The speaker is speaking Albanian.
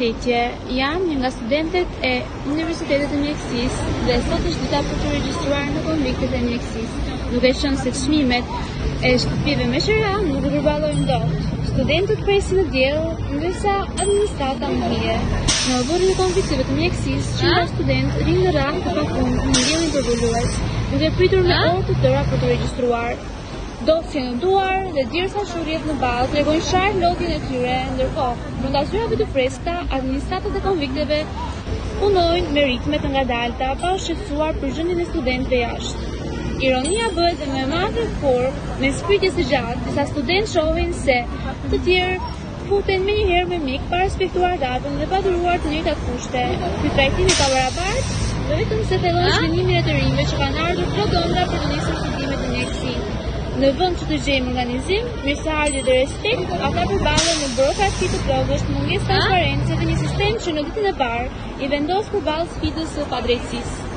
Përshëndetje, jam një nga studentët e Universitetit të Mjekësisë dhe sot është dita për të regjistruar në konviktet e mjekësisë, duke qenë se çmimet e shtëpive me shëra nuk u përballojnë dot. Studentët presin në diell, ndërsa administrata mbije. Në vërin e konvikteve të mjekësisë, qindra studentë rinë në radhë të papunë në diellin përvollues, duke pritur me orë të tëra për të regjistruar. Dosje në duar dhe djersa shurjet në balë tregojnë sharp lodhjen e tyre, ndërkohë, brenda zyrave të freskëta, administratët e konvikteve punojnë me ritme të ngadalta, pa u shqetësuar për gjendjen e studentëve jashtë. Ironia bëhet dhe më e madhe kur, me shpritjes së gjatë, disa studentë shohin se të tjerë futen menjëherë me mik pa respektuar datën dhe pa dhuruar të njëjtat kushte. Ky trajtim i pabarabartë vetëm se fillon shënimin e të rinjve që kanë ardhur plotëndra për të nisur studimet në mjekësi. Në vend që të gjejmë organizim, mirëseardhje dhe respekt, ata përballen me burokraci të plogësht, mungesë transparencë dhe një sistem që në ditën e parë i vendos përballë sfidës së padrejtësisë.